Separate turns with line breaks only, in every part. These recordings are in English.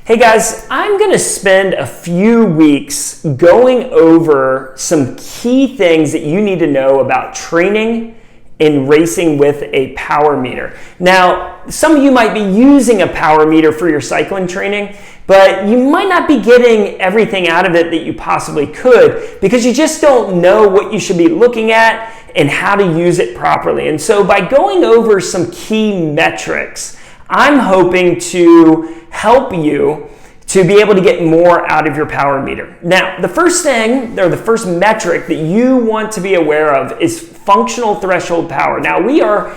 Hey guys, I'm going to spend a few weeks going over some key things that you need to know about training and racing with a power meter. Now, some of you might be using a power meter for your cycling training, but you might not be getting everything out of it that you possibly could because you just don't know what you should be looking at and how to use it properly. And so by going over some key metrics, I'm hoping to help you to be able to get more out of your power meter. Now, the first thing, or the first metric that you want to be aware of is functional threshold power. Now, we are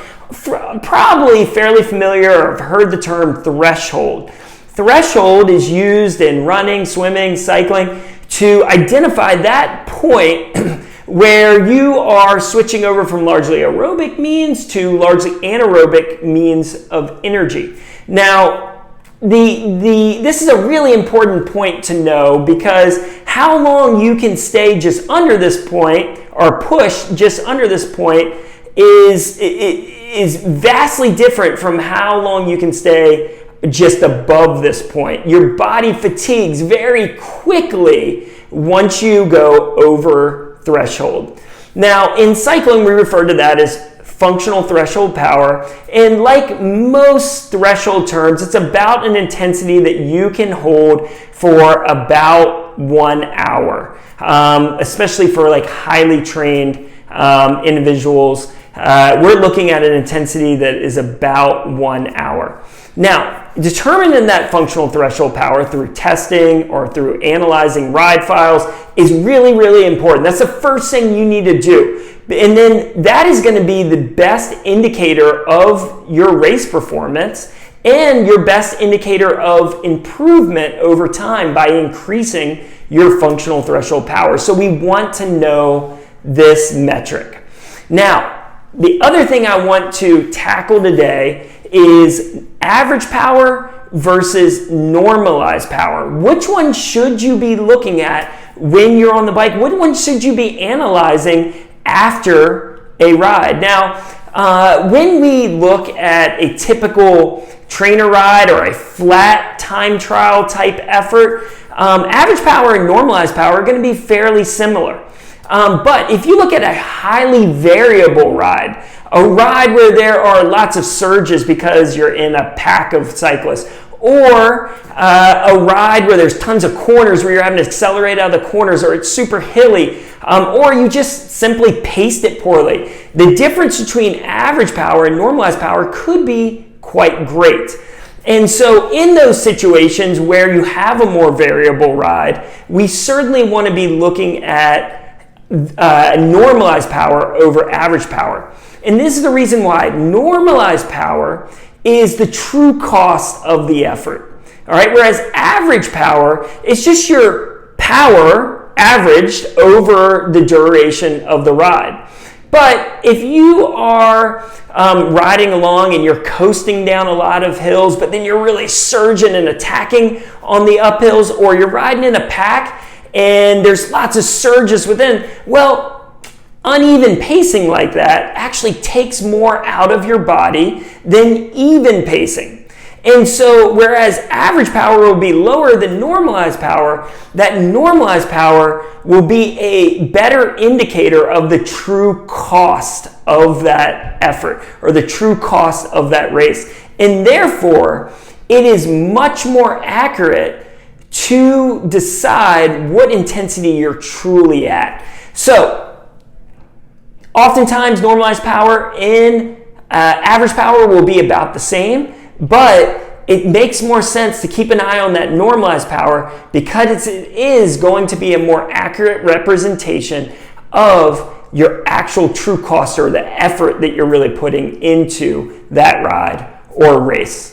probably fairly familiar or have heard the term threshold. Threshold is used in running, swimming, cycling to identify that point where you are switching over from largely aerobic means to largely anaerobic means of energy. Now, this is a really important point to know because how long you can stay just under this point or push just under this point is vastly different from how long you can stay just above this point. Your body fatigues very quickly once you go over threshold. Now, in cycling, we refer to that as functional threshold power, and like most threshold terms, it's about an intensity that you can hold for about 1 hour, especially for like highly trained individuals. We're looking at an intensity that is about 1 hour. Now, determining that functional threshold power through testing or through analyzing ride files is really, really important. That's the first thing you need to do. And then that is going to be the best indicator of your race performance and your best indicator of improvement over time by increasing your functional threshold power. So we want to know this metric. Now, the other thing I want to tackle today is average power versus normalized power. Which one should you be looking at when you're on the bike? Which one should you be analyzing after a ride? Now, when we look at a typical trainer ride or a flat time trial type effort, average power and normalized power are going to be fairly similar. But if you look at a highly variable ride, a ride where there are lots of surges because you're in a pack of cyclists, or a ride where there's tons of corners where you're having to accelerate out of the corners, or it's super hilly, or you just simply paced it poorly, the difference between average power and normalized power could be quite great. And so in those situations where you have a more variable ride, we certainly want to be looking at normalized power over average power. And this is the reason why normalized power is the true cost of the effort. All right, whereas average power is just your power averaged over the duration of the ride. But if you are riding along and you're coasting down a lot of hills, but then you're really surging and attacking on the uphills, or you're riding in a pack and there's lots of surges within, well, uneven pacing like that actually takes more out of your body than even pacing. And so whereas average power will be lower than normalized power, that normalized power will be a better indicator of the true cost of that effort or the true cost of that race. And therefore, it is much more accurate to decide what intensity you're truly at. So, oftentimes normalized power and average power will be about the same, but it makes more sense to keep an eye on that normalized power because it is going to be a more accurate representation of your actual true cost or the effort that you're really putting into that ride or race.